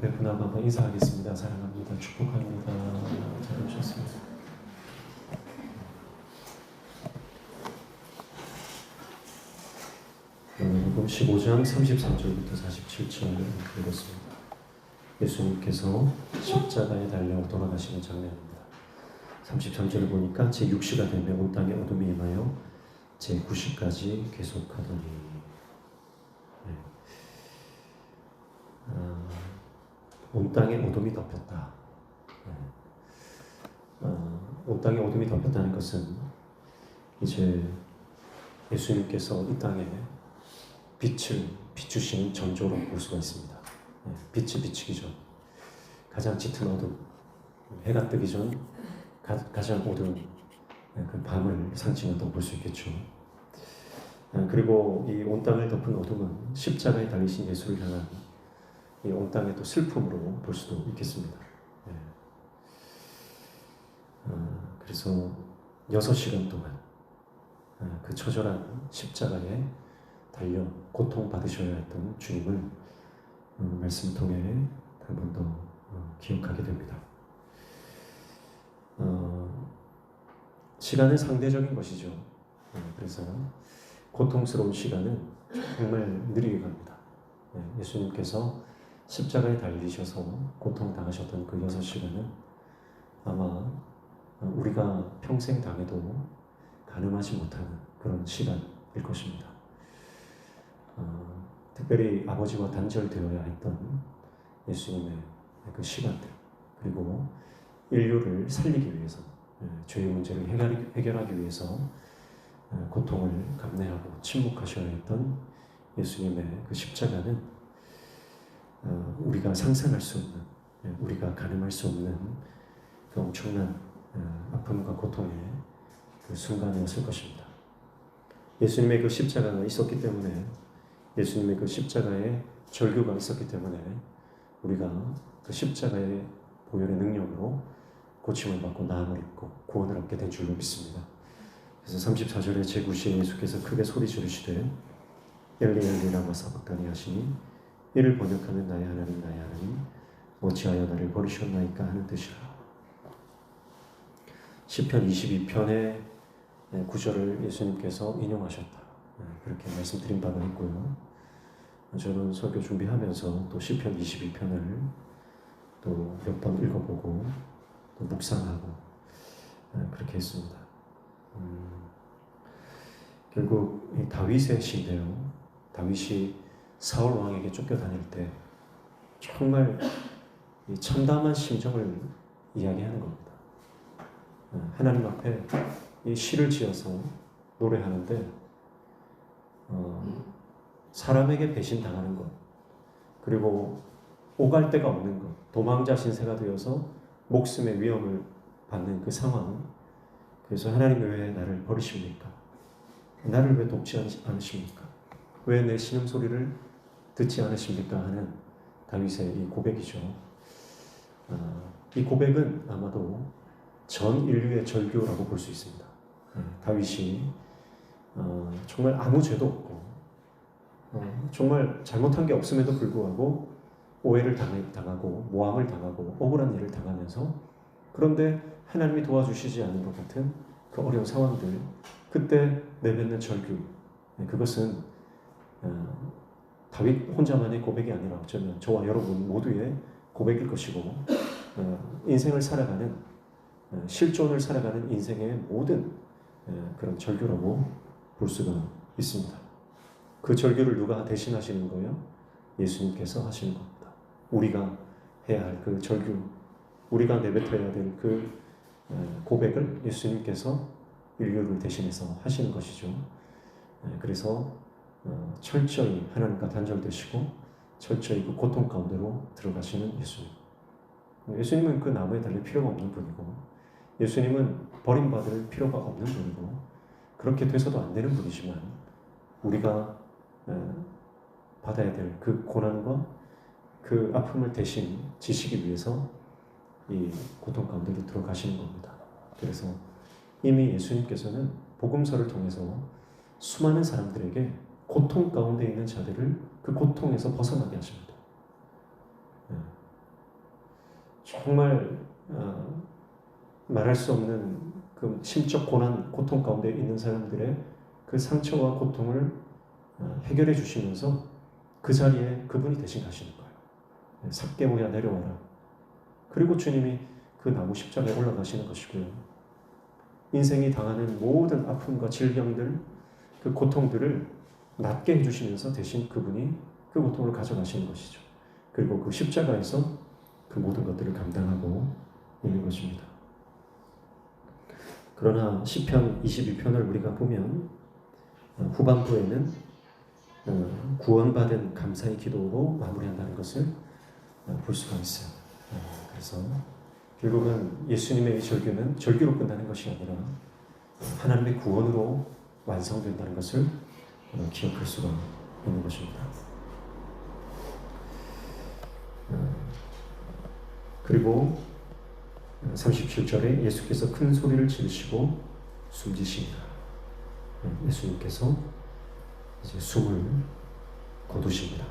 베푸나 한번 인사하겠습니다. 사랑합니다. 축복합니다. 잘 오셨습니다. 오늘 15장 33절부터 47절 읽었습니다. 예수님께서 십자가에 달려 돌아가시는 장면입니다. 33절을 보니까 제6시가 되며 온 땅에 어둠이 임하여 제9시까지 계속하더니, 온 땅에 어둠이 덮였다. 온 땅에 어둠이 덮였다는 것은 이제 예수님께서 이 땅에 빛을 비추시는 전조로 볼 수가 있습니다. 빛이 비치기 전, 가장 짙은 어둠, 해가 뜨기 전 가장 어두운 그 밤을 상징한다고 볼 수 있겠죠. 그리고 이 온 땅을 덮은 어둠은 십자가에 달리신 예수를 향한 이 온 땅의 또 슬픔으로 볼 수도 있겠습니다. 그래서 6시간 동안 그 처절한 십자가에 달려 고통받으셔야 했던 주님을 말씀 통해 한 번 더 기억하게 됩니다. 시간은 상대적인 것이죠. 그래서 고통스러운 시간은 정말 느리게 갑니다. 예수님께서 십자가에 달리셔서 고통당하셨던 그 6시간은 아마 우리가 평생 당해도 가늠하지 못하는 그런 시간일 것입니다. 특별히 아버지와 단절되어야 했던 예수님의 그 시간들, 그리고 인류를 살리기 위해서, 죄의 문제를 해결하기 위해서 고통을 감내하고 침묵하셔야 했던 예수님의 그 십자가는 우리가 상상할 수 없는, 우리가 가늠할 수 없는 그 엄청난 아픔과 고통의 그 순간이었을 것입니다. 예수님의 그 십자가가 있었기 때문에, 예수님의 그 십자가에 절규가 있었기 때문에 우리가 그 십자가의 보혈의 능력으로 고침을 받고 나음을 입고 구원을 얻게 된 줄로 믿습니다. 그래서 34절에 제9시에 예수께서 크게 소리 지르시되 엘리 엘리 라마 사박다니 하시니, 이를 번역하면 나의 하나님 나의 하나님 어찌하여 나를 버리셨나이까 하는 뜻이라. 시편 22편의 9절을 예수님께서 인용하셨다, 그렇게 말씀드린 바가 있고요. 저는 설교 준비하면서 또 시편 22편을 또 몇 번 읽어보고 또 묵상하고 그렇게 했습니다. 결국 이 다윗의 시인데요, 다윗이 사울 왕에게 쫓겨다닐 때 정말 이 참담한 심정을 이야기하는 겁니다. 하나님 앞에 이 시를 지어서 노래하는데 사람에게 배신당하는 것, 그리고 오갈 데가 없는 것, 도망자 신세가 되어서 목숨의 위험을 받는 그 상황, 그래서 하나님 왜 나를 버리십니까? 나를 왜 돕지 않으십니까? 왜 내 신음소리를 듣지 않으십니까? 하는 다윗의 이 고백이죠. 이 고백은 아마도 전 인류의 절규라고 볼 수 있습니다. 다윗이 정말 아무 죄도 없고 정말 잘못한 게 없음에도 불구하고 오해를 당하고 모함을 당하고 억울한 일을 당하면서, 그런데 하나님이 도와주시지 않는 것 같은 그 어려운 상황들, 그때 내뱉는 절규, 그것은 다윗 혼자만의 고백이 아니라 어쩌면 저와 여러분 모두의 고백일 것이고, 인생을 살아가는, 실존을 살아가는 인생의 모든 그런 절규라고 볼 수가 있습니다. 그 절규를 누가 대신하시는 거예요? 예수님께서 하시는 겁니다. 우리가 해야 할 그 절규, 우리가 내뱉어야 될 그 고백을 예수님께서 인류를 대신해서 하시는 것이죠. 그래서 철저히 하나님과 단절되시고 철저히 그 고통 가운데로 들어가시는 예수님. 예수님은 그 나무에 달릴 필요가 없는 분이고, 예수님은 버림받을 필요가 없는 분이고, 그렇게 돼서도 안 되는 분이지만 우리가 받아야 될 그 고난과 그 아픔을 대신 지시기 위해서 이 고통 가운데로 들어가시는 겁니다. 그래서 이미 예수님께서는 복음서를 통해서 수많은 사람들에게 고통 가운데 있는 자들을 그 고통에서 벗어나게 하십니다. 정말 말할 수 없는 그 심적 고난, 고통 가운데 있는 사람들의 그 상처와 고통을 해결해 주시면서 그 자리에 그분이 대신 가시는 거예요. 삭개오야 내려와라. 그리고 주님이 그 나무 십자가에 올라가시는 것이고요. 인생이 당하는 모든 아픔과 질병들, 그 고통들을 낫게 해주시면서 대신 그분이 그 고통을 가져가시는 것이죠. 그리고 그 십자가에서 그 모든 것들을 감당하고 있는 것입니다. 그러나 시편 22편을 우리가 보면 후반부에는 구원받은 감사의 기도로 마무리한다는 것을 볼 수가 있어요. 그래서 결국은 예수님의 이 절규는 절규로 끝나는 것이 아니라 하나님의 구원으로 완성된다는 것을 기억할 수가 있는 것입니다. 그리고 37절에 예수께서 큰 소리를 지르시고 숨지시니라. 예수님께서 이제 숨을 거두십니다.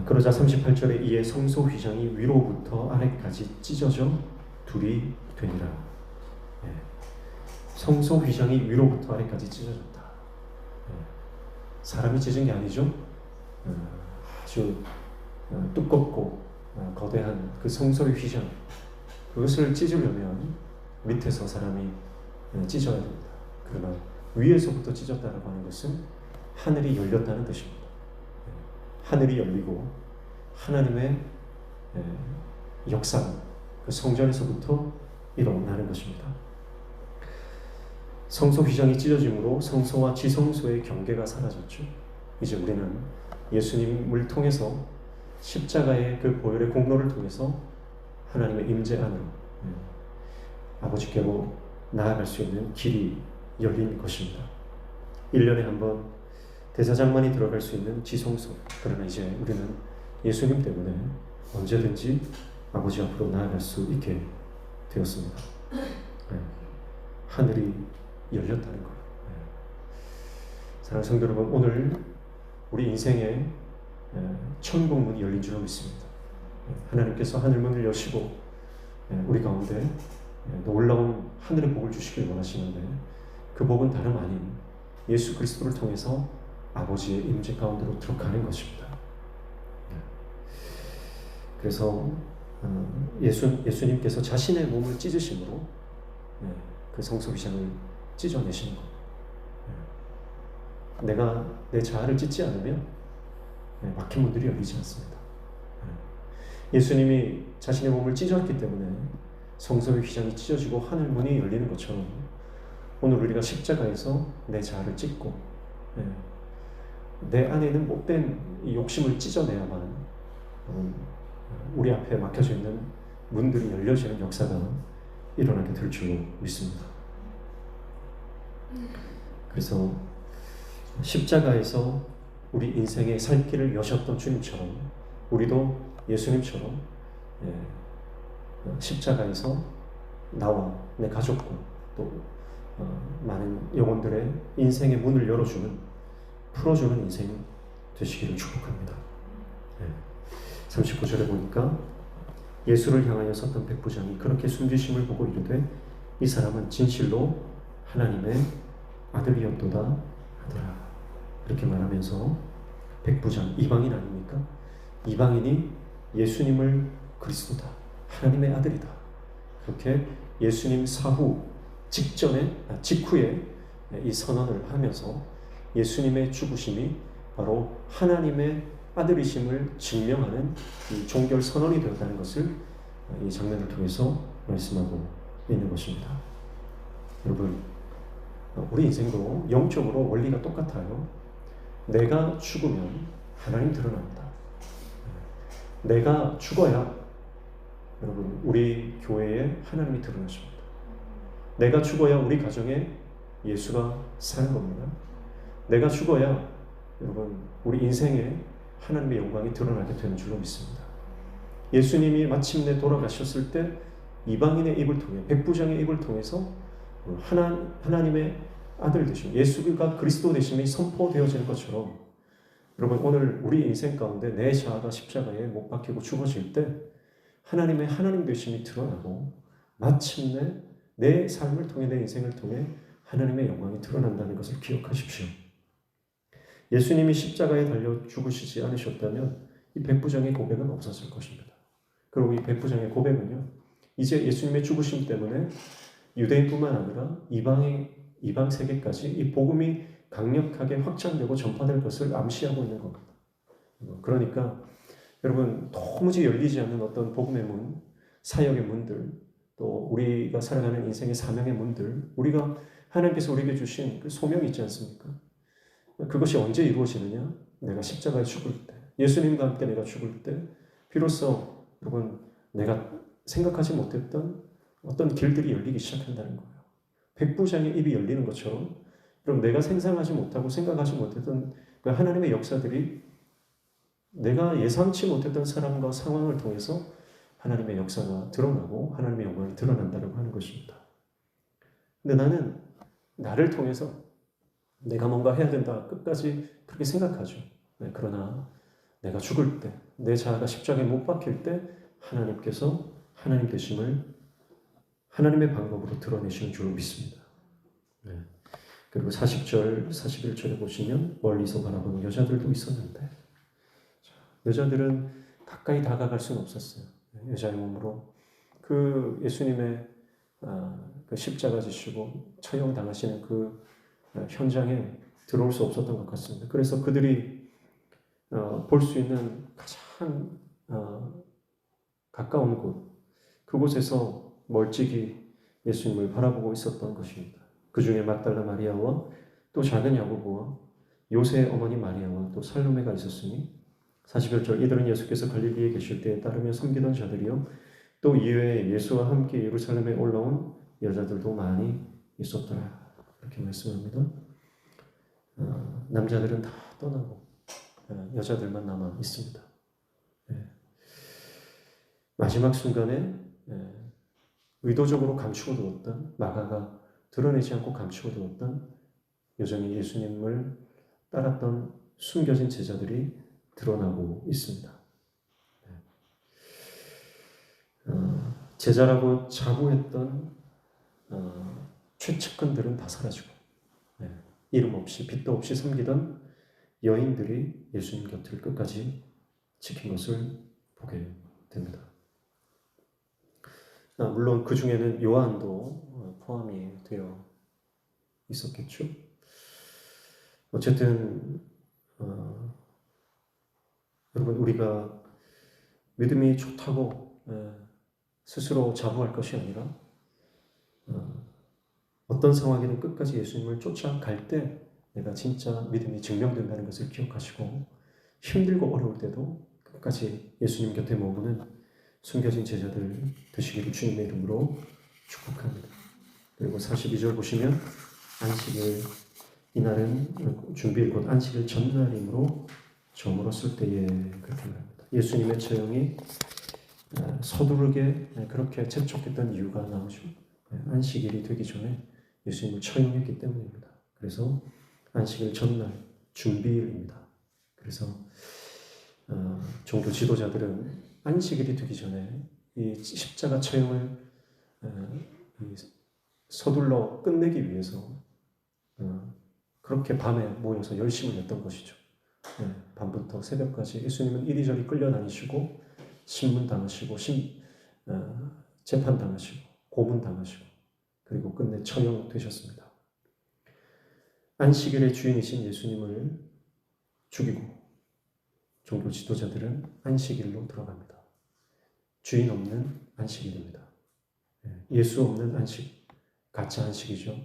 그러자 38절에 이에 성소 휘장이 위로부터 아래까지 찢어져 둘이 되니라. 성소 휘장이 위로부터 아래까지 찢어졌다. 사람이 찢은 게 아니죠. 아주 두껍고 거대한 그 성소의 휘장, 그것을 찢으려면 밑에서 사람이 찢어야 됩니다. 그러나 위에서부터 찢었다라고 하는 것은 하늘이 열렸다는 뜻입니다. 하늘이 열리고 하나님의 역사가 그 성전에서부터 일어나는 것입니다. 성소 휘장이 찢어짐으로 성소와 지성소의 경계가 사라졌죠. 이제 우리는 예수님을 통해서 십자가의 그 보혈의 공로를 통해서 하나님의 임재 안으로 아버지께로 나아갈 수 있는 길이 열린 것입니다. 1년에 한 번 대사장만이 들어갈 수 있는 지성소. 그러나 이제 우리는 예수님 때문에 언제든지 아버지 앞으로 나아갈 수 있게 되었습니다. 하늘이 열렸다는 거예요. 사랑하는 성도 여러분, 오늘 우리 인생에 천국 문이 열린 줄로 믿습니다. 하나님께서 하늘 문을 여시고 우리 가운데 놀라운 하늘의 복을 주시길 원하시는데 그 복은 다름 아닌 예수 그리스도를 통해서 아버지의 임재 가운데로 들어가는 것입니다. 그래서 예수님께서 자신의 몸을 찢으심으로 그 성소 휘장을 찢어내시는 것. 내가 내 자아를 찢지 않으면 막힌 문들이 열리지 않습니다. 예수님이 자신의 몸을 찢었기 때문에 성소의 휘장이 찢어지고 하늘 문이 열리는 것처럼 오늘 우리가 십자가에서 내 자아를 찢고 내 안에 있는 못된 이 욕심을 찢어내야만 우리 앞에 막혀져 있는 문들이 열려지는 역사가 일어나게 될 줄로 믿습니다. 그래서 십자가에서 우리 인생의 살 길을 여셨던 주님처럼 우리도 예수님처럼 십자가에서 나와 내 가족과 또 많은 영혼들의 인생의 문을 열어주는, 풀어주는 인생이 되시기를 축복합니다. 39절에 보니까 예수를 향하여 섰던 백부장이 그렇게 숨지심을 보고 이르되 이 사람은 진실로 하나님의 아들이었도다 하더라. 이렇게 말하면서 백부장, 이방인 아닙니까? 이방인이 예수님을 그리스도다, 하나님의 아들이다, 그렇게 예수님 사후 직후에 이 선언을 하면서 예수님의 죽으심이 바로 하나님의 아들이심을 증명하는 이 종결 선언이 되었다는 것을 이 장면을 통해서 말씀하고 있는 것입니다. 여러분, 우리 인생도 영적으로 원리가 똑같아요. 내가 죽으면 하나님 드러납니다. 내가 죽어야 여러분 우리 교회에 하나님이 드러나십니다. 내가 죽어야 우리 가정에 예수가 사는 겁니다. 내가 죽어야 여러분 우리 인생에 하나님의 영광이 드러나게 되는 줄로 믿습니다. 예수님이 마침내 돌아가셨을 때 이방인의 입을 통해, 백부장의 입을 통해서 하나님의 아들 되심, 예수가 그리스도 되심이 선포되어지는 것처럼 여러분 오늘 우리 인생 가운데 내 자아가 십자가에 못 박히고 죽어질 때 하나님의 하나님 되심이 드러나고 마침내 내 삶을 통해 내 인생을 통해 하나님의 영광이 드러난다는 것을 기억하십시오. 예수님이 십자가에 달려 죽으시지 않으셨다면 이 백부장의 고백은 없었을 것입니다. 그리고 이 백부장의 고백은요, 이제 예수님의 죽으심 때문에 유대인뿐만 아니라 이방 세계까지 이 복음이 강력하게 확장되고 전파될 것을 암시하고 있는 겁니다. 그러니까 여러분 도무지 열리지 않는 어떤 복음의 문, 사역의 문들, 또 우리가 살아가는 인생의 사명의 문들, 우리가 하나님께서 우리에게 주신 그 소명이 있지 않습니까? 그것이 언제 이루어지느냐? 내가 십자가에 죽을 때, 예수님과 함께 내가 죽을 때, 비로소 여러분 내가 생각하지 못했던 어떤 길들이 열리기 시작한다는 거예요. 백부장의 입이 열리는 것처럼, 그럼 내가 상상하지 못하고 생각하지 못했던 그 하나님의 역사들이 내가 예상치 못했던 사람과 상황을 통해서 하나님의 역사가 드러나고 하나님의 영광이 드러난다고 하는 것입니다. 근데 나는 나를 통해서 내가 뭔가 해야 된다 끝까지 그렇게 생각하죠. 그러나 내가 죽을 때, 내 자아가 십자가에 못 박힐 때 하나님께서 하나님 되심을 하나님의 방법으로 드러내시는 줄 믿습니다. 그리고 40절, 41절에 보시면 멀리서 바라보는 여자들도 있었는데, 여자들은 가까이 다가갈 수는 없었어요. 여자의 몸으로 그 예수님의 그 십자가 지시고 처형당하시는 그 현장에 들어올 수 없었던 것 같습니다. 그래서 그들이 볼 수 있는 가장 가까운 곳, 그곳에서 멀찍이 예수님을 바라보고 있었던 것입니다. 그 중에 막달라 마리아와 또 작은 야고보와 요새의 어머니 마리아와 또 살로메가 있었으니 41절 이들은 예수께서 갈릴리에 계실 때에 따르며 섬기던 자들이요 또 이외에 예수와 함께 예루살렘에 올라온 여자들도 많이 있었더라. 이렇게 말씀합니다. 남자들은 다 떠나고 여자들만 남아 있습니다. 마지막 순간에 의도적으로 감추어 두었던, 마가가 드러내지 않고 감추어 두었던 여전히 예수님을 따랐던 숨겨진 제자들이 드러나고 있습니다. 제자라고 자부했던 최측근들은 다 사라지고 이름 없이 빛도 없이 섬기던 여인들이 예수님 곁을 끝까지 지킨 것을 보게 됩니다. 물론 그 중에는 요한도 포함이 되어 있었겠죠. 어쨌든 여러분 우리가 믿음이 좋다고 스스로 자부할 것이 아니라 어떤 상황이든 끝까지 예수님을 쫓아갈 때 내가 진짜 믿음이 증명된다는 것을 기억하시고 힘들고 어려울 때도 끝까지 예수님 곁에 머무는 숨겨진 제자들 되시기를 주님의 이름으로 축복합니다. 그리고 42절 보시면 안식일 이날은 주일일 곧 안식일 전날이므로 저물었을 때에 그렇게 말합니다. 예수님의 처형이 서두르게 그렇게 재촉했던 이유가 나오죠. 안식일이 되기 전에 예수님을 처형했기 때문입니다. 그래서 안식일 전날 준비일입니다. 그래서 종교 지도자들은 안식일이 되기 전에 이 십자가 처형을 서둘러 끝내기 위해서 그렇게 밤에 모여서 열심을 냈던 것이죠. 밤부터 새벽까지 예수님은 이리저리 끌려다니시고 신문당하시고 재판당하시고 고문당하시고 그리고 끝내 처형되셨습니다. 안식일의 주인이신 예수님을 죽이고 종교 지도자들은 안식일로 들어갑니다. 주인 없는 안식일입니다. 예수 없는 안식, 가짜 안식이죠.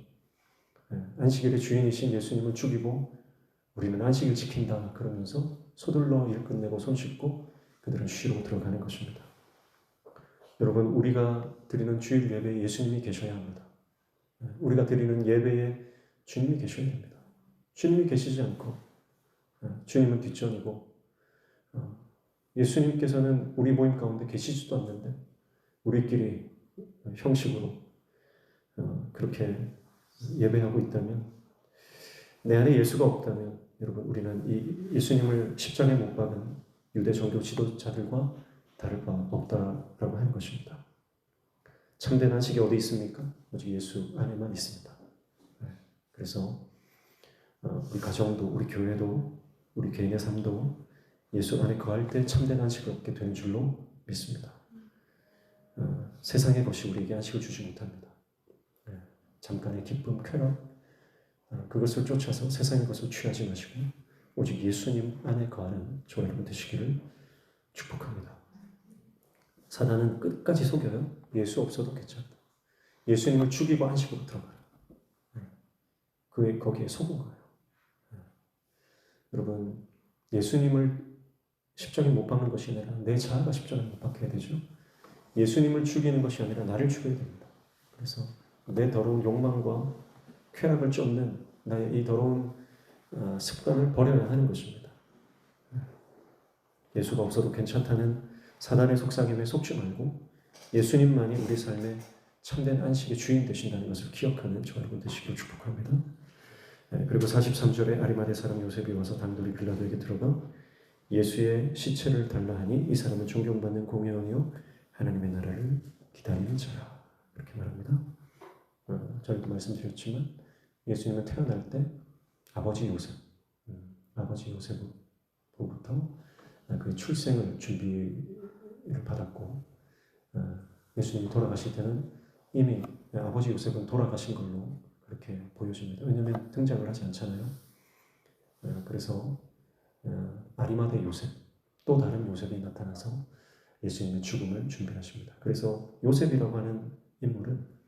안식일의 주인이신 예수님을 죽이고 우리는 안식일 지킨다 그러면서 서둘러 일 끝내고 손 씻고 그들은 쉬러 들어가는 것입니다. 여러분 우리가 드리는 주일 예배에 예수님이 계셔야 합니다. 우리가 드리는 예배에 주님이 계셔야 됩니다. 주님이 계시지 않고 주님은 뒷전이고 예수님께서는 우리 모임 가운데 계시지도 않는데 우리끼리 형식으로 그렇게 예배하고 있다면 내 안에 예수가 없다면 여러분 우리는 이 예수님을 십자가에 못 박은 유대 종교 지도자들과 다를 바 없다라고 하는 것입니다. 참된 안식이 어디 있습니까? 오직 예수 안에만 있습니다. 그래서 우리 가정도 우리 교회도 우리 개인의 삶도 예수 안에 거할 때 참된 안식을 얻게 되는 줄로 믿습니다. 세상의 것이 우리에게 안식을 주지 못합니다. 잠깐의 기쁨, 쾌락 그것을 쫓아서 세상의 것을 취하지 마시고 오직 예수님 안에 거하는 저와 여러분 되시기를 축복합니다. 사단은 끝까지 속여요. 예수 없어도 괜찮다. 예수님을 죽이고 안식으로 들어가요. 거기에 속은 거예요. 여러분 예수님을 십자가에 못 박는 것이 아니라 내 자아가 십자가에 못 박혀야 되죠. 예수님을 죽이는 것이 아니라 나를 죽여야 됩니다. 그래서 내 더러운 욕망과 쾌락을 쫓는 나의 이 더러운 습관을 버려야 하는 것입니다. 예수가 없어도 괜찮다는 사단의 속삭임에 속지 말고 예수님만이 우리 삶의 참된 안식의 주인 되신다는 것을 기억하는 저와 여러분 되시길 축복합니다. 그리고 43절에 아리마대 사람 요셉이 와서 단돌이 빌라도에게 들어가 예수의 시체를 달라 하니 이 사람은 존경받는 공회원이요 하나님의 나라를 기다리는 자라 그렇게 말합니다. 저희도 말씀드렸지만 예수님은 태어날 때 아버지 요셉으로부터 그 출생을 준비를 받았고 예수님이 돌아가실 때는 이미 아버지 요셉은 돌아가신 걸로 그렇게 보여집니다. 왜냐하면 등장을 하지 않잖아요. 그래서 아리마대 요셉 또 다른 요셉이 나타나서 예수님의 죽음을 준비하십니다. 그래서 요셉이라고 하는 인물은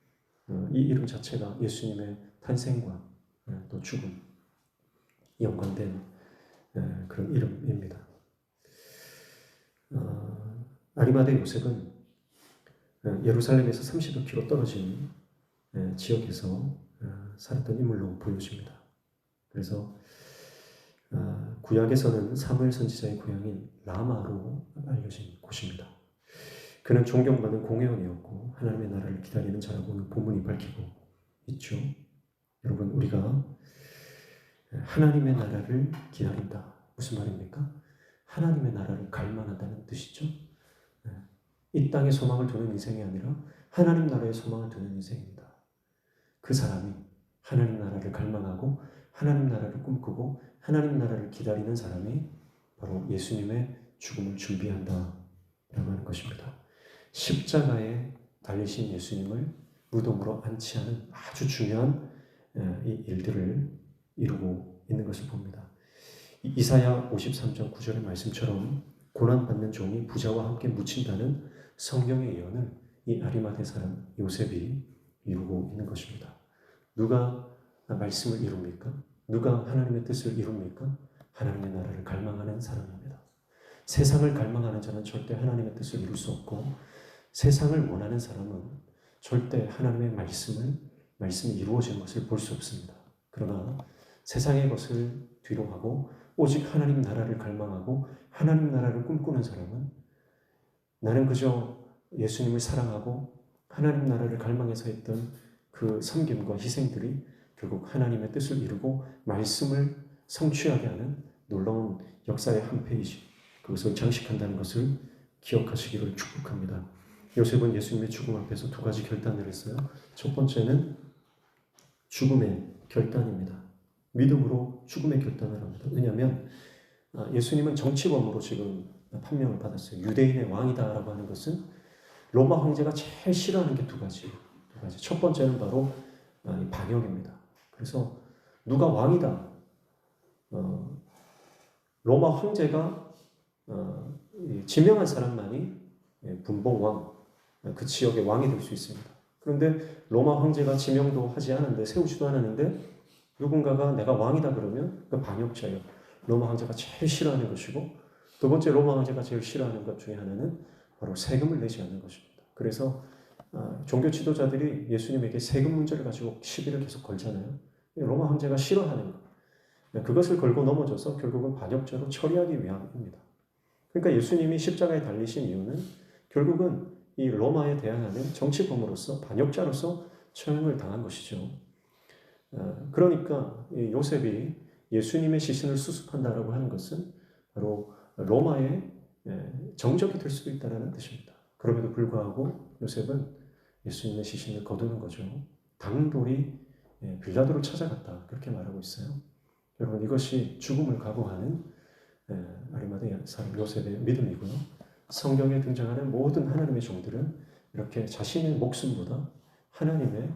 이 이름 자체가 예수님의 탄생과 또 죽음 연관된 그런 이름입니다. 아리마대 요셉은 예루살렘에서 30여 km 떨어진 지역에서 살았던 인물로 보여집니다. 그래서 구약에서는 사무엘 선지자의 고향인 라마로 알려진 곳입니다. 그는 존경받는 공회원이었고 하나님의 나라를 기다리는 자라고 본문이 밝히고 있죠. 여러분 우리가 하나님의 나라를 기다린다. 무슨 말입니까? 하나님의 나라를 갈망한다는 뜻이죠. 이 땅에 소망을 두는 인생이 아니라 하나님 나라에 소망을 두는 인생입니다. 그 사람이 하나님 나라를 갈망하고 하나님 나라를 꿈꾸고 하나님 나라를 기다리는 사람이 바로 예수님의 죽음을 준비한다라고 하는 것입니다. 십자가에 달리신 예수님을 무덤으로 안치하는 아주 중요한 이 일들을 이루고 있는 것을 봅니다. 이사야 53장 9절의 말씀처럼 고난받는 종이 부자와 함께 묻힌다는 성경의 예언을 이 아리마대 사람 요셉이 이루고 있는 것입니다. 누가 말씀을 이룹니까? 누가 하나님의 뜻을 이룹니까? 하나님의 나라를 갈망하는 사람입니다. 세상을 갈망하는 자는 절대 하나님의 뜻을 이룰 수 없고 세상을 원하는 사람은 절대 하나님의 말씀이 이루어지는 것을 볼 수 없습니다. 그러나 세상의 것을 뒤로 하고 오직 하나님 나라를 갈망하고 하나님 나라를 꿈꾸는 사람은 나는 그저 예수님을 사랑하고 하나님 나라를 갈망해서 했던 그 섬김과 희생들이 결국 하나님의 뜻을 이루고 말씀을 성취하게 하는 놀라운 역사의 한 페이지, 그것을 장식한다는 것을 기억하시기를 축복합니다. 요셉은 예수님의 죽음 앞에서 두 가지 결단을 했어요. 첫 번째는 죽음의 결단입니다. 믿음으로 죽음의 결단을 합니다. 왜냐하면 예수님은 정치범으로 지금 판명을 받았어요. 유대인의 왕이다라고 하는 것은 로마 황제가 제일 싫어하는 게 두 가지. 첫 번째는 바로 반역입니다. 그래서 누가 왕이다. 로마 황제가 지명한 사람만이 분봉왕, 그 지역의 왕이 될 수 있습니다. 그런데 로마 황제가 지명도 하지 않았는데 세우지도 않았는데 누군가가 내가 왕이다 그러면 그 반역자예요. 로마 황제가 제일 싫어하는 것이고 두 번째 로마 황제가 제일 싫어하는 것 중에 하나는 바로 세금을 내지 않는 것입니다. 그래서 종교 지도자들이 예수님에게 세금 문제를 가지고 시비를 계속 걸잖아요. 로마 황제가 싫어하는 것. 그것을 걸고 넘어져서 결국은 반역자로 처리하기 위함입니다. 그러니까 예수님이 십자가에 달리신 이유는 결국은 이 로마에 대항하는 정치범으로서 반역자로서 처형을 당한 것이죠. 그러니까 이 요셉이 예수님의 시신을 수습한다라고 하는 것은 바로 로마의 정적이 될 수도 있다는 뜻입니다. 그럼에도 불구하고 요셉은 예수님의 시신을 거두는 거죠. 당돌이 빌라도를 찾아갔다 그렇게 말하고 있어요. 여러분 이것이 죽음을 각오하는 아리마대아 사람 요셉의 믿음이고요. 성경에 등장하는 모든 하나님의 종들은 이렇게 자신의 목숨보다 하나님의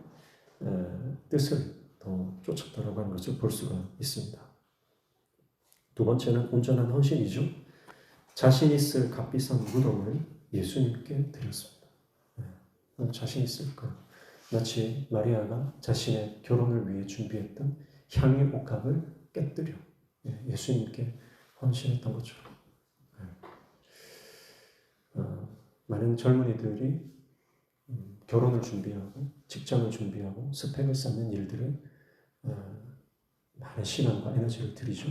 뜻을 더 쫓았다라고 하는 것을 볼 수가 있습니다. 두 번째는 온전한 헌신이죠. 자신이 쓸 값비싼 무덤을 예수님께 드렸습니다. 넌 자신 있을까? 마치 마리아가 자신의 결혼을 위해 준비했던 향유 옥합을 깨뜨려 예수님께 헌신했던 것처럼 많은 젊은이들이 결혼을 준비하고 직장을 준비하고 스펙을 쌓는 일들을 많은 시간과 에너지를 들이죠.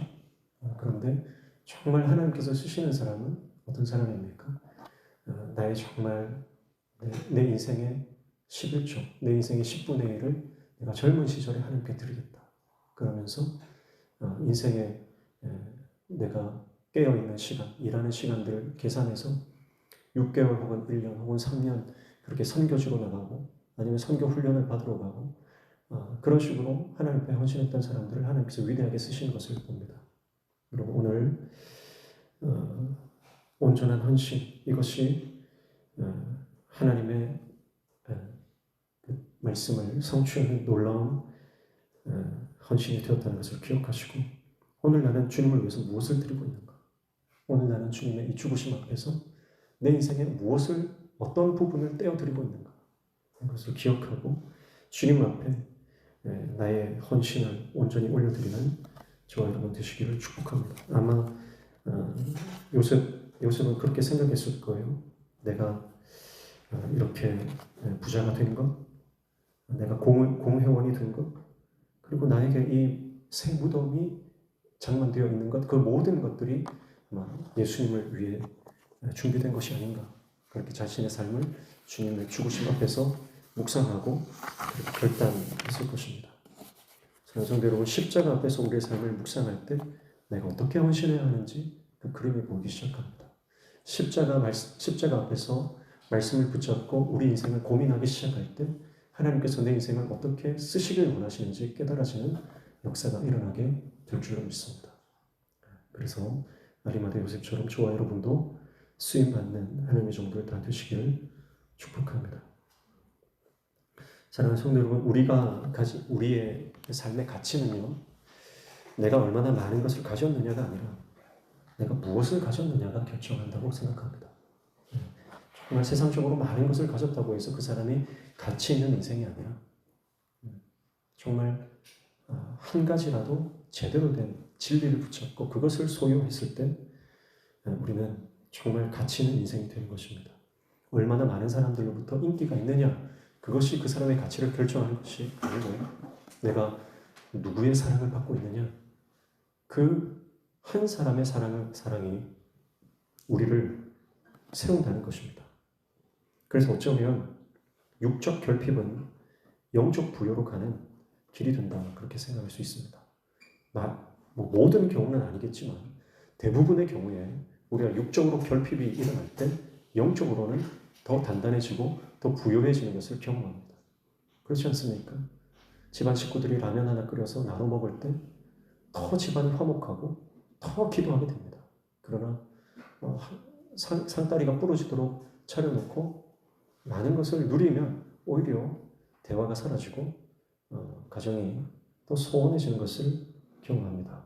그런데 정말 하나님께서 쓰시는 사람은 어떤 사람입니까? 나의 정말 내 인생의 11초, 내 인생의 10분의 1을 내가 젊은 시절에 하나님께 드리겠다. 그러면서 인생에 내가 깨어있는 시간, 일하는 시간들을 계산해서 6개월 혹은 1년 혹은 3년 그렇게 선교지로 나가고 아니면 선교 훈련을 받으러 가고 그런 식으로 하나님 앞에 헌신했던 사람들을 하나님께서 위대하게 쓰시는 것을 봅니다. 그리고 오늘 온전한 헌신 이것이 하나님의 그 말씀을 성취하는 놀라운 헌신이 되었다는 것을 기억하시고 오늘 나는 주님을 위해서 무엇을 드리고 있는가? 오늘 나는 주님의 이 죽으심 앞에서 내 인생에 무엇을 어떤 부분을 떼어드리고 있는가? 그것을 기억하고 주님 앞에 나의 헌신을 온전히 올려드리는 저와 여러분 되시기를 축복합니다. 아마 요셉은 그렇게 생각했을 거예요. 내가 이렇게 부자가 된 것, 내가 공회원이 된 것, 그리고 나에게 이 새 무덤이 장만되어 있는 것, 그 모든 것들이 아마 예수님을 위해 준비된 것이 아닌가. 그렇게 자신의 삶을 주님의 죽으심 앞에서 묵상하고 결단했을 것입니다. 사랑하는 성도 여러분, 십자가 앞에서 우리의 삶을 묵상할 때 내가 어떻게 헌신해야 하는지 그 그림이 보이기 시작합니다. 십자가 앞에서 말씀을 붙잡고 우리 인생을 고민하기 시작할 때 하나님께서 내 인생을 어떻게 쓰시길 원하시는지 깨달아지는 역사가 일어나게 될 줄로 믿습니다. 그래서 아리마대 요셉처럼 저와 여러분도 쓰임받는 하나님의 종들 다 되시기를 축복합니다. 사랑하는 성도 여러분, 우리가 가진 우리의 삶의 가치는요, 내가 얼마나 많은 것을 가졌느냐가 아니라 내가 무엇을 가졌느냐가 결정한다고 생각합니다. 정말 세상적으로 많은 것을 가졌다고 해서 그 사람이 가치 있는 인생이 아니라 정말 한 가지라도 제대로 된 진리를 붙잡고 그것을 소유했을 때 우리는 정말 가치 있는 인생이 되는 것입니다. 얼마나 많은 사람들로부터 인기가 있느냐, 그것이 그 사람의 가치를 결정하는 것이 아니고요. 내가 누구의 사랑을 받고 있느냐, 그 한 사람의 사랑이 우리를 세운다는 것입니다. 그래서 어쩌면 육적 결핍은 영적 부여로 가는 길이 된다, 그렇게 생각할 수 있습니다. 모든 경우는 아니겠지만 대부분의 경우에 우리가 육적으로 결핍이 일어날 때 영적으로는 더 단단해지고 더 부유해지는 것을 경험합니다. 그렇지 않습니까? 집안 식구들이 라면 하나 끓여서 나눠 먹을 때 더 집안이 화목하고 더 기도하게 됩니다. 그러나 상다리가 부러지도록 차려놓고 많은 것을 누리면 오히려 대화가 사라지고 가정이 더 소원해지는 것을 경험합니다.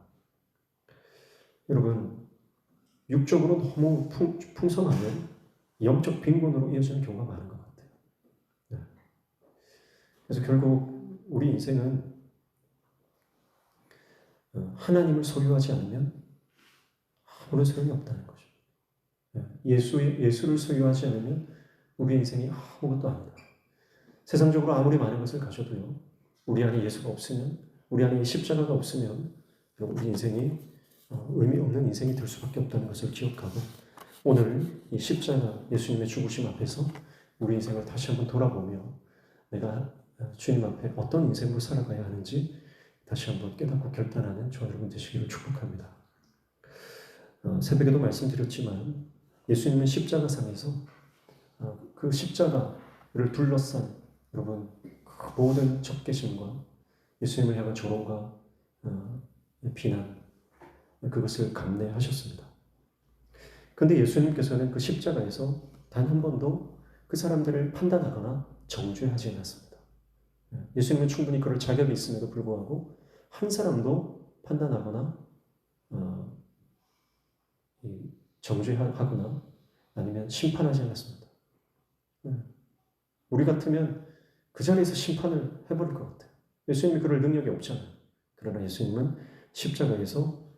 여러분, 육적으로 너무 풍성하면 영적 빈곤으로 이어지는 경우가 많은 것 같아요. 네. 그래서 결국 우리 인생은 하나님을 소유하지 않으면 아무런 소용이 없다는 거죠. 예수를 소유하지 않으면 우리 인생이 아무것도 아니다. 세상적으로 아무리 많은 것을 가져도요, 우리 안에 예수가 없으면, 우리 안에 십자가가 없으면 우리 인생이 의미 없는 인생이 될 수밖에 없다는 것을 기억하고 오늘 이 십자가 예수님의 죽으심 앞에서 우리 인생을 다시 한번 돌아보며 내가 주님 앞에 어떤 인생으로 살아가야 하는지 다시 한번 깨닫고 결단하는 저와 여러분 되시기를 축복합니다. 새벽에도 말씀드렸지만 예수님은 십자가상에서 그 십자가를 둘러싼 여러분 그 모든 적개심과 예수님을 향한 조롱과 비난 그것을 감내하셨습니다. 그런데 예수님께서는 그 십자가에서 단 한 번도 그 사람들을 판단하거나 정죄하지 않았습니다. 예수님은 충분히 그럴 자격이 있음에도 불구하고 한 사람도 판단하거나 정죄하거나 아니면 심판하지 않았습니다. 우리 같으면 그 자리에서 심판을 해버릴 것 같아요. 예수님이 그럴 능력이 없잖아요. 그러나 예수님은 십자가에서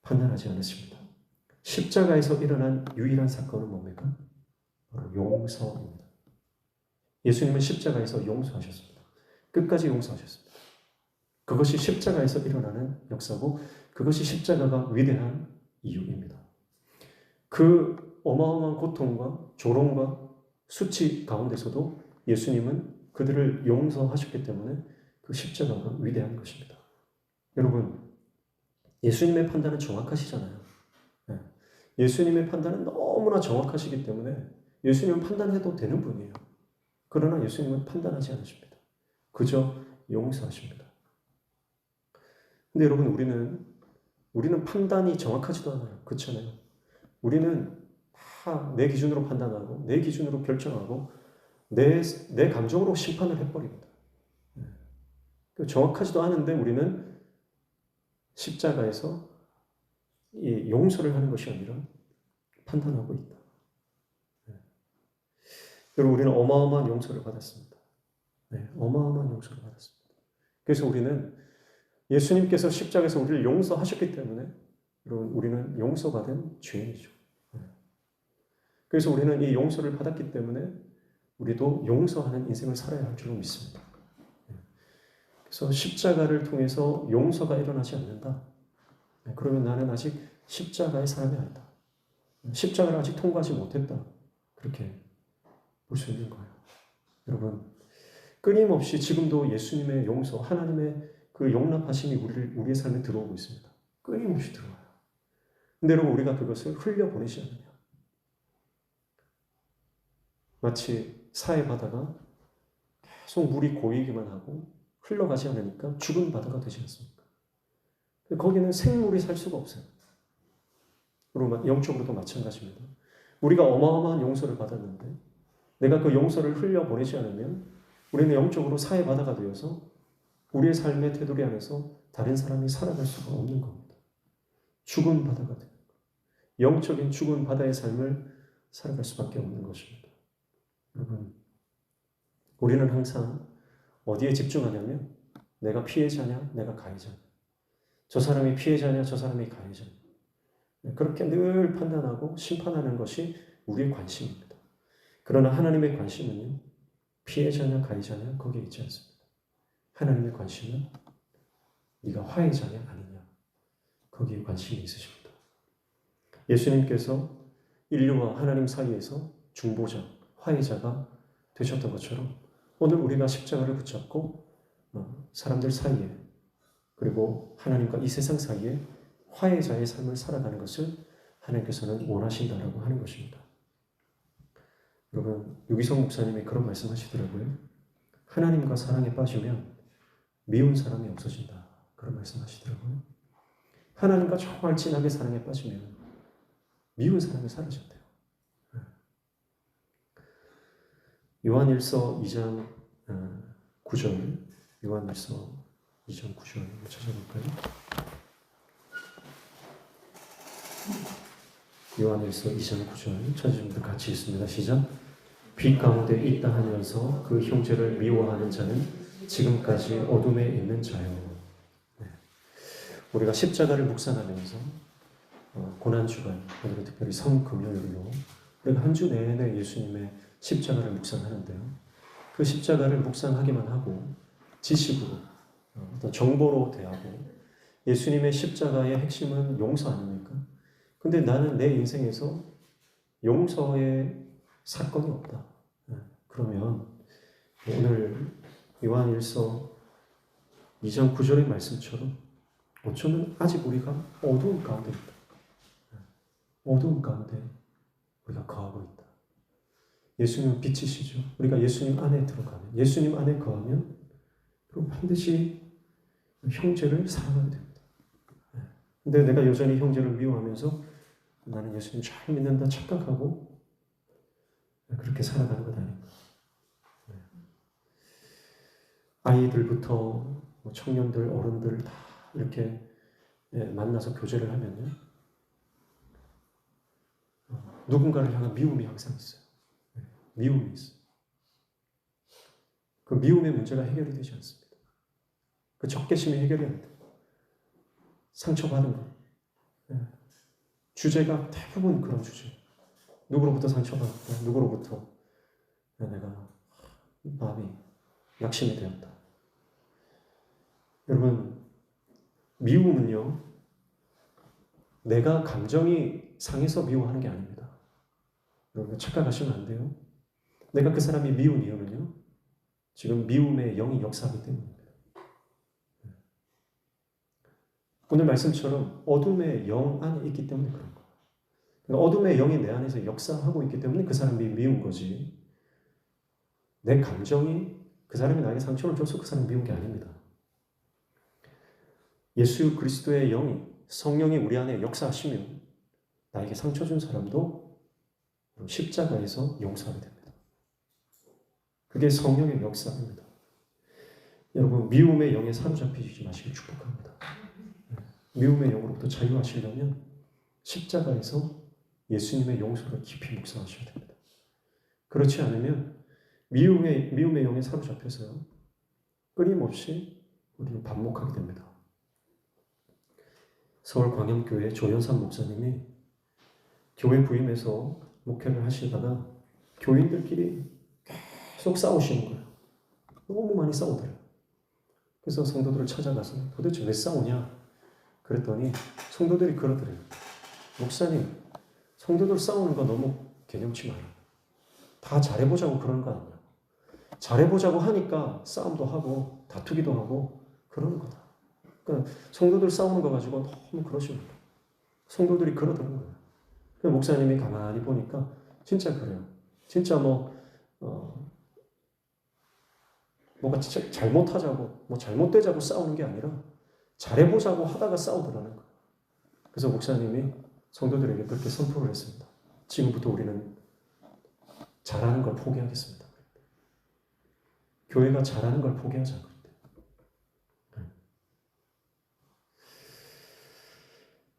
판단하지 않으십니다. 십자가에서 일어난 유일한 사건은 뭡니까? 바로 용서입니다. 예수님은 십자가에서 용서하셨습니다. 끝까지 용서하셨습니다. 그것이 십자가에서 일어나는 역사고 그것이 십자가가 위대한 이유입니다. 그 어마어마한 고통과 조롱과 수치 가운데서도 예수님은 그들을 용서하셨기 때문에 그 십자가가 위대한 것입니다. 여러분, 예수님의 판단은 정확하시잖아요. 예수님의 판단은 너무나 정확하시기 때문에 예수님은 판단해도 되는 분이에요. 그러나 예수님은 판단하지 않으십니다. 그저 용서하십니다. 근데 여러분, 우리는 판단이 정확하지도 않아요. 그렇잖아요. 우리는 다 내 기준으로 판단하고 내 기준으로 결정하고 내 감정으로 심판을 해버립니다. 정확하지도 않은데 우리는 십자가에서 이 용서를 하는 것이 아니라 판단하고 있다. 여러분, 우리는 어마어마한 용서를 받았습니다. 어마어마한 용서를 받았습니다. 그래서 우리는 예수님께서 십자가에서 우리를 용서하셨기 때문에 여러분, 우리는 용서받은 죄인이죠. 그래서 우리는 이 용서를 받았기 때문에 우리도 용서하는 인생을 살아야 할 줄로 믿습니다. 그래서 십자가를 통해서 용서가 일어나지 않는다. 그러면 나는 아직 십자가의 사람이 아니다. 십자가를 아직 통과하지 못했다. 그렇게 볼 수 있는 거예요. 여러분, 끊임없이 지금도 예수님의 용서, 하나님의 그 용납하심이 우리의 삶에 들어오고 있습니다. 끊임없이 들어와요. 근데 여러분, 우리가 그것을 흘려보내지 않느냐. 마치 사해 바다가 계속 물이 고이기만 하고 흘러가지 않으니까 죽은 바다가 되지 않습니까? 거기는 생물이 살 수가 없어요. 그리고 영적으로도 마찬가지입니다. 우리가 어마어마한 용서를 받았는데 내가 그 용서를 흘려보내지 않으면 우리는 영적으로 사해 바다가 되어서 우리의 삶의 테두리 안에서 다른 사람이 살아갈 수가 없는 겁니다. 죽은 바다가 되는 거예요. 영적인 죽은 바다의 삶을 살아갈 수밖에 없는 것입니다. 여러분, 우리는 항상 어디에 집중하냐면 내가 피해자냐, 내가 가해자냐. 저 사람이 피해자냐, 저 사람이 가해자냐. 그렇게 늘 판단하고 심판하는 것이 우리의 관심입니다. 그러나 하나님의 관심은요, 피해자냐, 가해자냐, 거기에 있지 않습니다. 하나님의 관심은 네가 화해자냐, 아니냐. 거기에 관심이 있으십니다. 예수님께서 인류와 하나님 사이에서 중보자, 화해자가 되셨던 것처럼 오늘 우리가 십자가를 붙잡고 사람들 사이에 그리고 하나님과 이 세상 사이에 화해자의 삶을 살아가는 것을 하나님께서는 원하신다라고 하는 것입니다. 여러분, 유기성 목사님이 그런 말씀하시더라고요. 하나님과 사랑에 빠지면 미운 사람이 없어진다. 그런 말씀하시더라고요. 하나님과 정말 진하게 사랑에 빠지면 미운 사람이 사라진대요. 요한일서 2장 9절, 요한일서 2장 9절 찾아볼까요? 요한일서 2장 9절 찾으시면 같이 있습니다. 시작. 빛 가운데 있다 하면서 그 형제를 미워하는 자는 지금까지 어둠에 있는 자요. 우리가 십자가를 묵상하면서 고난주간, 오늘은 특별히 성금요일로 우리가 한 주 내내 예수님의 십자가를 묵상하는데요. 그 십자가를 묵상하기만 하고 지식으로 어떤 정보로 대하고 예수님의 십자가의 핵심은 용서 아닙니까? 근데 나는 내 인생에서 용서의 사건이 없다. 그러면 오늘 요한일서 2장 9절의 말씀처럼 어쩌면 아직 우리가 어두운 가운데 있다. 어두운 가운데 우리가 거하고 있다. 예수님은 빛이시죠. 우리가 예수님 안에 들어가면, 예수님 안에 거하면 그럼 반드시 형제를 사랑하게 됩니다. 근데 내가 여전히 형제를 미워하면서 나는 예수님 잘 믿는다 착각하고 그렇게 살아가는 것 아닌가. 아이들부터 청년들, 어른들 다 이렇게 만나서 교제를 하면요. 누군가를 향한 미움이 항상 있어요. 미움이 있어요. 그 미움의 문제가 해결이 되지 않습니다. 그 적개심이 해결이 안 돼요. 상처받은 것. 주제가 대부분 그런 주제. 누구로부터 상처받았다. 누구로부터 내가 마음이 낙심이 되었다. 여러분, 미움은요, 내가 감정이 상해서 미워하는 게 아닙니다. 여러분, 착각하시면 안 돼요. 내가 그 사람이 미운 이유는요, 지금 미움의 영이 역사하기 때문입니다. 오늘 말씀처럼 어둠의 영 안에 있기 때문에 그런 거예요. 그러니까 어둠의 영이 내 안에서 역사하고 있기 때문에 그 사람이 미운 거지. 내 감정이 그 사람이 나에게 상처를 줘서 그 사람이 미운 게 아닙니다. 예수 그리스도의 영이, 성령이 우리 안에 역사하시면 나에게 상처 준 사람도 십자가에서 용서하게 됩니다. 그게 성령의 역사입니다. 여러분, 미움의 영에 사로잡히지 마시길 축복합니다. 미움의 영으로부터 자유하시려면 십자가에서 예수님의 용서를 깊이 묵상하셔야 됩니다. 그렇지 않으면 미움의 영에 사로잡혀서요, 끊임없이 우리는 반목하게 됩니다. 서울광염교회 조연산 목사님이 교회 부임해서 목회를 하시다가 교인들끼리 계속 싸우시는 거예요. 너무 많이 싸우더래요. 그래서 성도들을 찾아가서 도대체 왜 싸우냐? 그랬더니 성도들이 그러더래요. 목사님, 성도들 싸우는 거 너무 개념치 마라. 다 잘해보자고 그러는 거 아니야. 잘해보자고 하니까 싸움도 하고 다투기도 하고 그러는 거다. 그러니까 성도들 싸우는 거 가지고 너무 그러시는 거예요. 성도들이 그러더라는 거예요. 목사님이 가만히 보니까 진짜 그래요. 진짜 뭐가 진짜 잘못하자고, 잘못되자고 싸우는 게 아니라 잘해보자고 하다가 싸우더라는 거예요. 그래서 목사님이 성도들에게 그렇게 선포를 했습니다. 지금부터 우리는 잘하는 걸 포기하겠습니다. 교회가 잘하는 걸 포기하자고.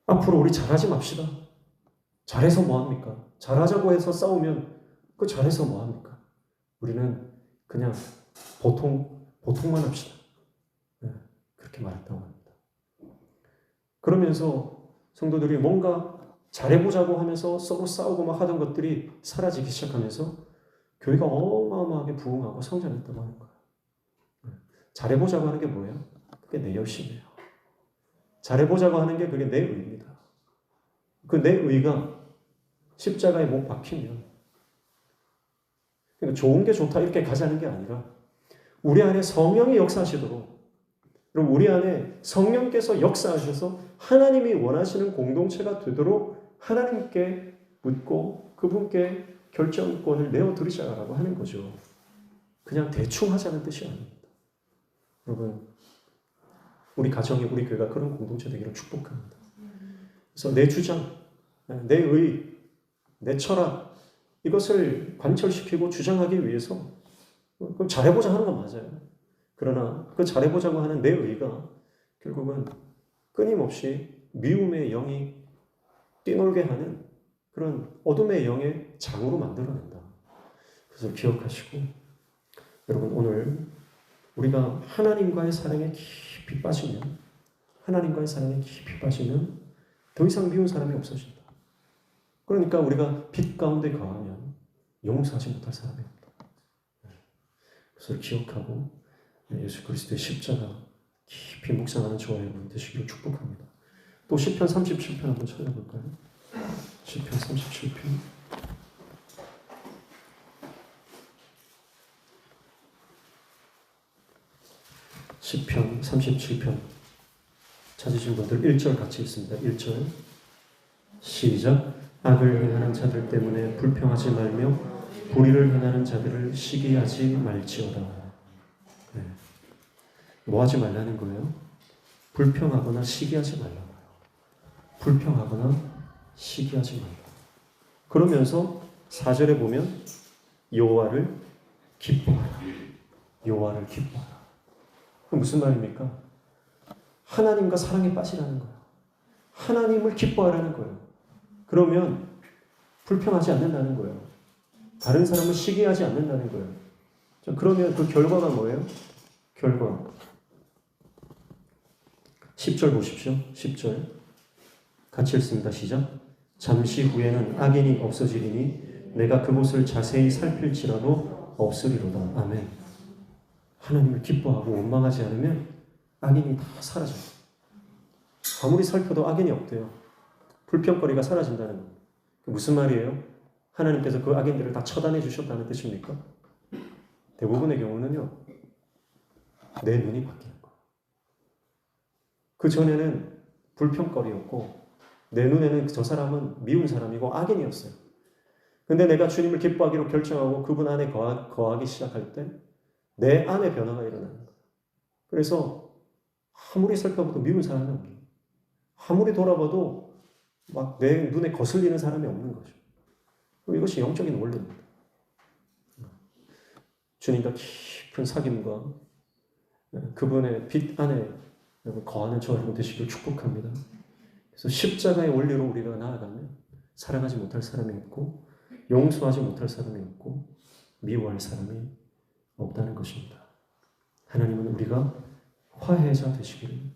앞으로 우리 잘하지 맙시다. 잘해서 뭐합니까? 잘하자고 해서 싸우면 그 잘해서 뭐합니까? 우리는 그냥 보통만 합시다. 그렇게 말했다고 합니다. 그러면서 성도들이 뭔가 잘해보자고 하면서 서로 싸우고 막 하던 것들이 사라지기 시작하면서 교회가 어마어마하게 부흥하고 성장했다고 하는 거예요. 잘해보자고 하는 게 뭐예요? 그게 내 열심이에요. 잘해보자고 하는 게 그게 내 의입니다. 그 내 의가 십자가에 못 박히면, 그러니까 좋은 게 좋다 이렇게 가자는 게 아니라 우리 안에 성령이 역사하시도록, 그럼 우리 안에 성령께서 역사하셔서 하나님이 원하시는 공동체가 되도록 하나님께 묻고 그분께 결정권을 내어드리자라고 하는 거죠. 그냥 대충 하자는 뜻이 아닙니다. 여러분, 우리 가정이, 우리 교회가 그런 공동체 되기를 축복합니다. 그래서 내 주장, 내 의, 내 철학, 이것을 관철시키고 주장하기 위해서 그럼 잘해보자 하는 건 맞아요. 그러나 그 잘해보자고 하는 내 의가 결국은 끊임없이 미움의 영이 뛰놀게 하는 그런 어둠의 영의 장으로 만들어낸다. 그래서 기억하시고, 여러분, 오늘 우리가 하나님과의 사랑에 깊이 빠지면, 더 이상 미운 사람이 없어진다. 그러니까 우리가 빛 가운데 거하면 용서하지 못할 사람이 없다. 그래서 기억하고 예수 그리스도의 십자가 깊이 묵상하는 저와 여러분 되시기를 축복합니다. 또 시편 37편 한번 찾아볼까요? 시편 37편. 시편 37편 찾으신 분들 1절 같이 읽습니다. 1절 시작. 악을 행하는 자들 때문에 불평하지 말며 불의를 행하는 자들을 시기하지 말지어다. 네. 뭐 하지 말라는 거예요? 불평하거나 시기하지 말라고요. 불평하거나 시기하지 말라. 그러면서 4절에 보면 여호와를 기뻐하라. 여호와를 기뻐하라. 그 무슨 말입니까? 하나님과 사랑에 빠지라는 거예요. 하나님을 기뻐하라는 거예요. 그러면 불평하지 않는다는 거예요. 다른 사람을 시기하지 않는다는 거예요. 그러면 그 결과가 뭐예요? 결과 10절 보십시오. 10절 같이 읽습니다. 시작. 잠시 후에는 악인이 없어지리니 내가 그곳을 자세히 살필지라도 없으리로다. 아멘. 하나님을 기뻐하고 원망하지 않으면 악인이 다 사라져요. 아무리 살펴도 악인이 없대요. 불평거리가 사라진다는 거예요. 무슨 말이에요? 하나님께서 그 악인들을 다 처단해 주셨다는 뜻입니까? 대부분의 경우는요, 내 눈이 바뀌는 거예요. 그 전에는 불평거리였고 내 눈에는 저 사람은 미운 사람이고 악인이었어요. 근데 내가 주님을 기뻐하기로 결정하고 그분 안에 거하기 시작할 때 내 안에 변화가 일어나는 거예요. 그래서 아무리 살펴봐도 미운 사람이 없는 거예요. 아무리 돌아봐도 막 내 눈에 거슬리는 사람이 없는 거죠. 이것이 영적인 원리입니다. 주님과 깊은 사귐과 그분의 빛 안에 거하는 저 여러분 되시길 축복합니다. 그래서 십자가의 원리로 우리가 나아가면 사랑하지 못할 사람이 없고 용서하지 못할 사람이 없고 미워할 사람이 없다는 것입니다. 하나님은 우리가 화해자 되기를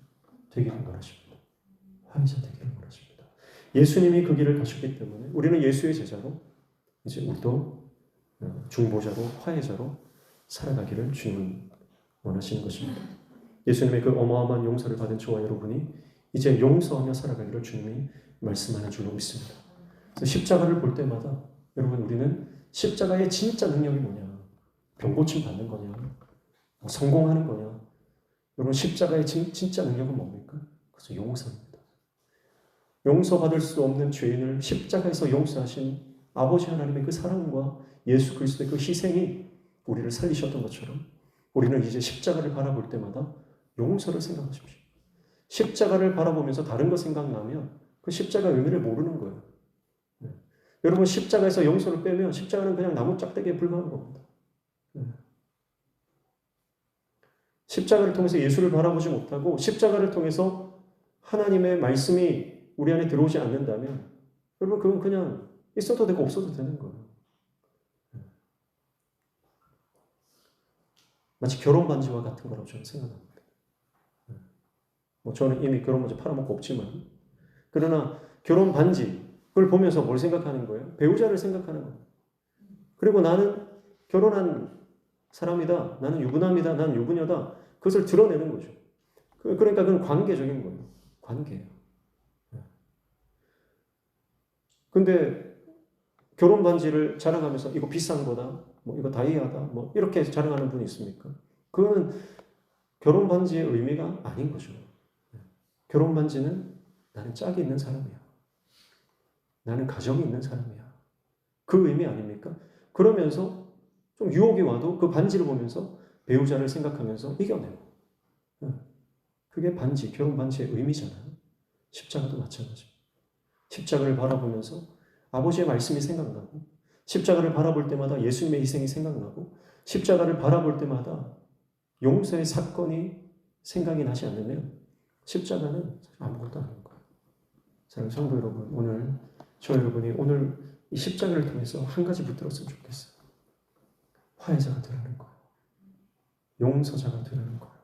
원하십니다. 화해자 되기를 원하십니다. 예수님이 그 길을 가셨기 때문에 우리는 예수의 제자로 이제 우리도 중보자로 화해자로 살아가기를 주님은 원하시는 것입니다. 예수님의 그 어마어마한 용서를 받은 저와 여러분이 이제 용서하며 살아가기를 주님이 말씀하는 줄로 믿습니다. 그래서 십자가를 볼 때마다 여러분 우리는 십자가의 진짜 능력이 뭐냐? 병고침 받는 거냐? 성공하는 거냐? 여러분 십자가의 진짜 능력은 뭡니까? 그래서 용서입니다. 용서받을 수 없는 죄인을 십자가에서 용서하신 아버지 하나님의 그 사랑과 예수 그리스도의 그 희생이 우리를 살리셨던 것처럼 우리는 이제 십자가를 바라볼 때마다 용서를 생각하십시오. 십자가를 바라보면서 다른 거 생각나면 그 십자가의 의미를 모르는 거예요. 네. 여러분 십자가에서 용서를 빼면 십자가는 그냥 나무 짝대기에 불과한 겁니다. 네. 십자가를 통해서 예수를 바라보지 못하고 십자가를 통해서 하나님의 말씀이 우리 안에 들어오지 않는다면 여러분 그건 그냥 있어도 되고 없어도 되는 거예요. 네. 마치 결혼 반지와 같은 거라고 저는 생각합니다. 저는 이미 결혼 반지 팔아먹고 없지만 그러나 결혼 반지 그걸 보면서 뭘 생각하는 거예요? 배우자를 생각하는 거예요. 그리고 나는 결혼한 사람이다. 나는 유부남이다. 나는 유부녀다. 그것을 드러내는 거죠. 그러니까 그건 관계적인 거예요. 관계예요. 근데 결혼 반지를 자랑하면서 이거 비싼 거다. 이거 다이아다. 이렇게 자랑하는 분이 있습니까? 그거는 결혼 반지의 의미가 아닌 거죠. 결혼 반지는 나는 짝이 있는 사람이야. 나는 가정이 있는 사람이야. 그 의미 아닙니까? 그러면서 좀 유혹이 와도 그 반지를 보면서 배우자를 생각하면서 이겨내고. 그게 반지, 결혼 반지의 의미잖아요. 십자가도 마찬가지입니다. 십자가를 바라보면서 아버지의 말씀이 생각나고 십자가를 바라볼 때마다 예수님의 희생이 생각나고 십자가를 바라볼 때마다 용서의 사건이 생각이 나지 않으면 십자가는 아무것도 아닌 거예요. 사랑하는 성도 여러분, 오늘 저 여러분이 오늘 이 십자가를 통해서 한 가지 붙들었으면 좋겠어요. 화해자가 되라는 거예요. 용서자가 되라는 거예요.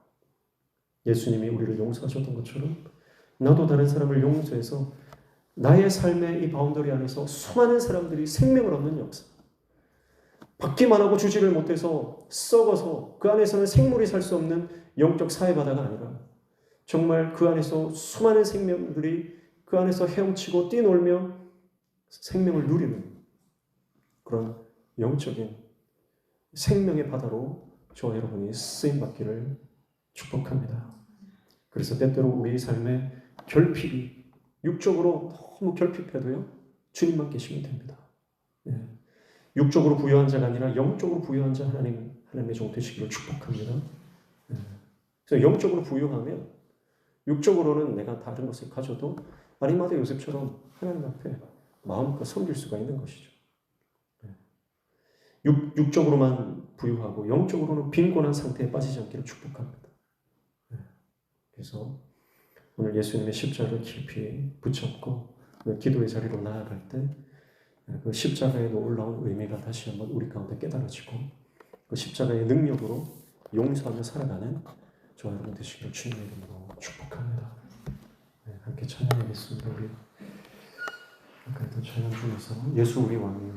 예수님이 우리를 용서하셨던 것처럼 나도 다른 사람을 용서해서 나의 삶의 이 바운더리 안에서 수많은 사람들이 생명을 얻는 역사. 받기만 하고 주지를 못해서 썩어서 그 안에서는 생물이 살 수 없는 영적 사회바다가 아니라 정말 그 안에서 수많은 생명들이 그 안에서 헤엄치고 뛰놀며 생명을 누리는 그런 영적인 생명의 바다로 저와 여러분이 쓰임받기를 축복합니다. 그래서 때때로 우리 삶의 결핍이 육적으로 너무 결핍해도요, 주님만 계시면 됩니다. 예. 육적으로 부유한 자가 아니라 영적으로 부유한 자 하나님의 종 되시기를 축복합니다. 예. 그래서 영적으로 부유하면 육적으로는 내가 다른 것을 가져도 아리마다 요셉처럼 하나님 앞에 마음껏 섬길 수가 있는 것이죠. 예. 육적으로만 부유하고 영적으로는 빈곤한 상태에 빠지지 않기를 축복합니다. 예. 그래서 오늘 예수님의 십자가를 깊이 붙잡고 기도의 자리로 나아갈 때 그 십자가에 올라온 의미가 다시 한번 우리 가운데 깨달아지고 그 십자가의 능력으로 용서하며 살아가는 저와 여러분 되시기를 주님의 이름으로 축복합니다. 네, 함께 찬양하겠습니다. 우리 아까 했던 찬양 중에서 예수 우리 왕이요